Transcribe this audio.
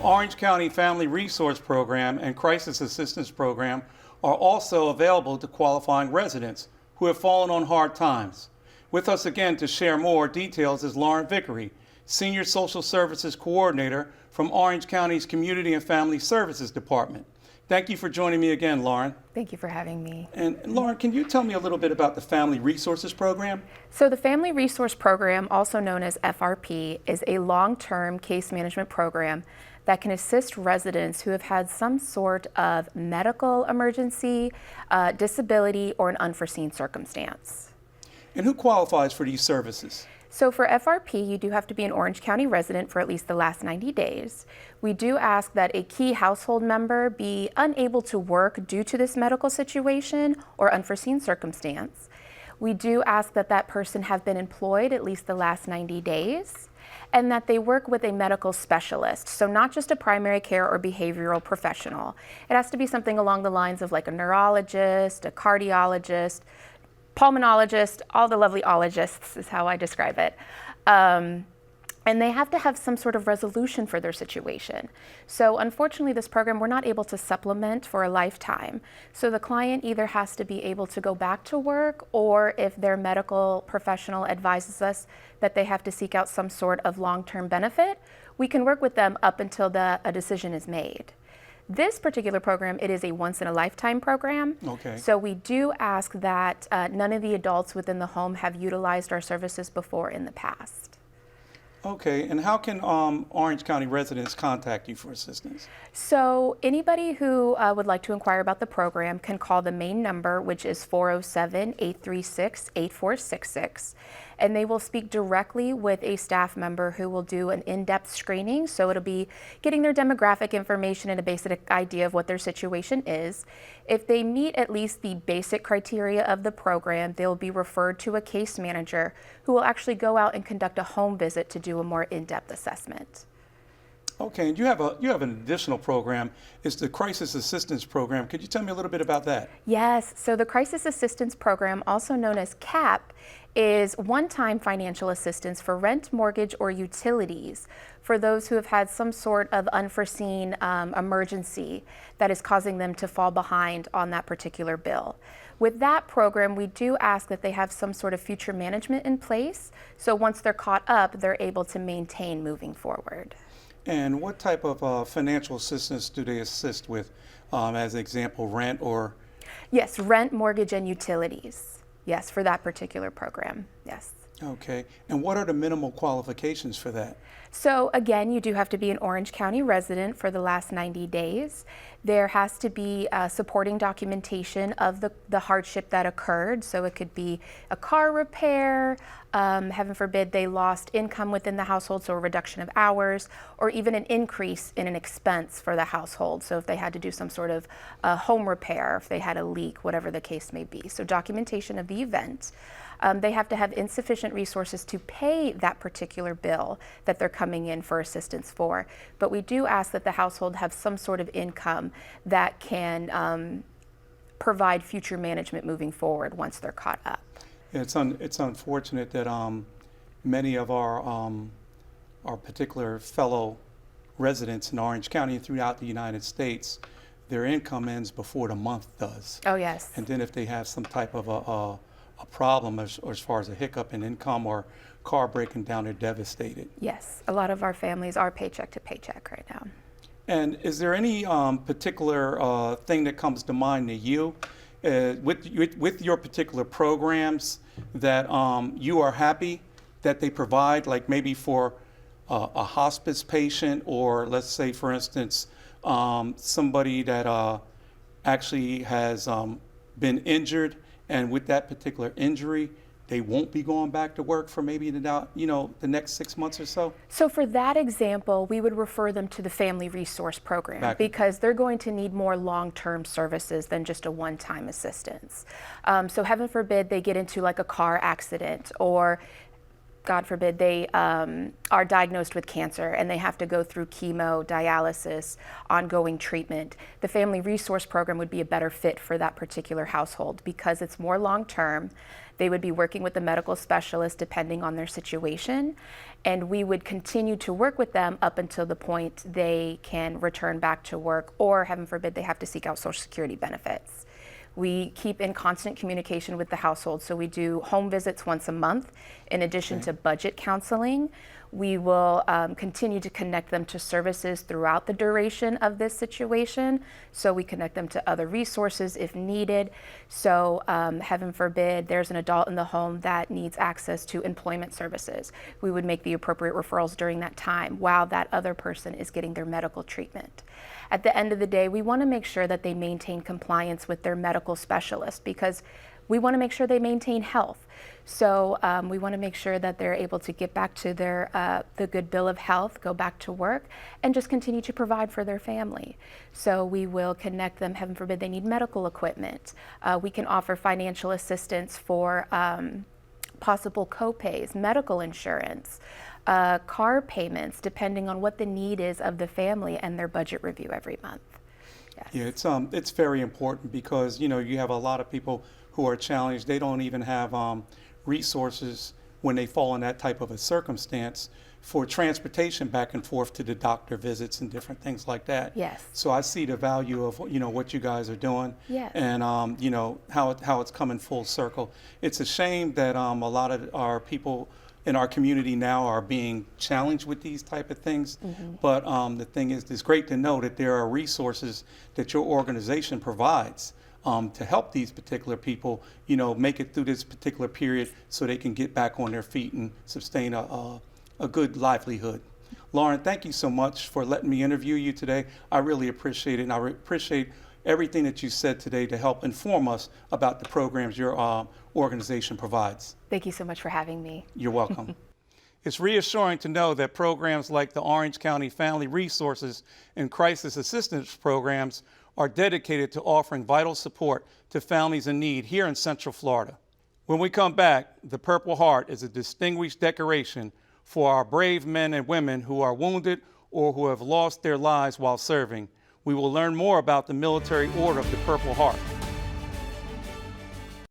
Orange County Family Resource Program and Crisis Assistance Program are also available to qualifying residents who have fallen on hard times. With us again to share more details is Lauren Vickery, Senior Social Services Coordinator from Orange County's Community and Family Services Department. Thank you for joining me again, Lauren. Thank you for having me. And Lauren, can you tell me a little bit about the Family Resources Program? So the Family Resource Program, also known as FRP, is a long-term case management program that can assist residents who have had some sort of medical emergency, disability, or an unforeseen circumstance. And who qualifies for these services? So for FRP, you do have to be an Orange County resident for at least the last 90 days. We do ask that a key household member be unable to work due to this medical situation or unforeseen circumstance. We do ask that that person have been employed at least the last 90 days and that they work with a medical specialist. So not just a primary care or behavioral professional. It has to be something along the lines of like a neurologist, a cardiologist, pulmonologist, all the lovely ologists is how I describe it. And they have to have some sort of resolution for their situation. So unfortunately, this program, we're not able to supplement for a lifetime. So the client either has to be able to go back to work, or if their medical professional advises us that they have to seek out some sort of long-term benefit, we can work with them up until a decision is made. This particular program, it is a once-in-a-lifetime program. Okay. So we do ask that none of the adults within the home have utilized our services before in the past. Okay, and how can Orange County residents contact you for assistance? So anybody who would like to inquire about the program can call the main number, which is 407-836-8466, and they will speak directly with a staff member who will do an in-depth screening. So it'll be getting their demographic information and a basic idea of what their situation is. If they meet at least the basic criteria of the program, they'll be referred to a case manager who will actually go out and conduct a home visit to do a more in-depth assessment. Okay, and you have an additional program. It's the Crisis Assistance Program. Could you tell me a little bit about that? Yes, so the Crisis Assistance Program, also known as CAP, is one-time financial assistance for rent, mortgage, or utilities for those who have had some sort of unforeseen emergency that is causing them to fall behind on that particular bill. With that program, we do ask that they have some sort of future management in place, so once they're caught up, they're able to maintain moving forward. And what type of financial assistance do they assist with, as an example, rent or? Yes, rent, mortgage, and utilities. Yes, for that particular program, yes. Okay, and what are the minimal qualifications for that? So again, you do have to be an Orange County resident for the last 90 days. There has to be supporting documentation of the hardship that occurred. So it could be a car repair, heaven forbid they lost income within the household, so a reduction of hours, or even an increase in an expense for the household. So if they had to do some sort of home repair, if they had a leak, whatever the case may be. So documentation of the event. They have to have insufficient resources to pay that particular bill that they're coming in for assistance for. But we do ask that the household have some sort of income that can provide future management moving forward once they're caught up. It's unfortunate that many of our particular fellow residents in Orange County and throughout the United States, their income ends before the month does. Oh, yes. And then if they have some type of a problem as far as a hiccup in income or car breaking down, they're devastated. Yes, a lot of our families are paycheck to paycheck right now. And is there any particular thing that comes to mind to you with your particular programs that you are happy that they provide, like maybe for a hospice patient, or let's say, for instance, somebody that actually has been injured, and with that particular injury, they won't be going back to work for maybe the next 6 months or so? So for that example, we would refer them to the Family Resource Program because they're going to need more long-term services than just a one-time assistance. So heaven forbid they get into like a car accident, or God forbid, they are diagnosed with cancer and they have to go through chemo, dialysis, ongoing treatment, the Family Resource Program would be a better fit for that particular household because it's more long-term. They would be working with a medical specialist depending on their situation, and we would continue to work with them up until the point they can return back to work, or heaven forbid, they have to seek out Social Security benefits. We keep in constant communication with the household, so we do home visits once a month in addition to budget counseling. We will continue to connect them to services throughout the duration of this situation, so we connect them to other resources if needed. So heaven forbid there's an adult in the home that needs access to employment services. We would make the appropriate referrals during that time while that other person is getting their medical treatment. At the end of the day, we want to make sure that they maintain compliance with their medical specialist because we want to make sure they maintain health. So we want to make sure that they're able to get back to their the good bill of health, go back to work, and just continue to provide for their family. So we will connect them, heaven forbid they need medical equipment. We can offer financial assistance for possible co-pays, medical insurance, car payments, depending on what the need is of the family and their budget review every month. Yes. Yeah, it's very important because, you know, you have a lot of people who are challenged. They don't even have resources when they fall in that type of a circumstance for transportation back and forth to the doctor visits and different things like that. Yes. So I see the value of, you know, what you guys are doing. Yes. And, you know, how it's coming full circle. It's a shame that a lot of our people in our community now are being challenged with these type of things. But the thing is, it's great to know that there are resources that your organization provides to help these particular people, you know, make it through this particular period so they can get back on their feet and sustain a good livelihood. Lauren, thank you so much for letting me interview you today. I really appreciate it, and I appreciate everything that you said today to help inform us about the programs your organization provides. Thank you so much for having me. You're welcome. It's reassuring to know that programs like the Orange County Family Resources and Crisis Assistance Programs are dedicated to offering vital support to families in need here in Central Florida. When we come back, the Purple Heart is a distinguished decoration for our brave men and women who are wounded or who have lost their lives while serving. We will learn more about the Military Order of the Purple Heart.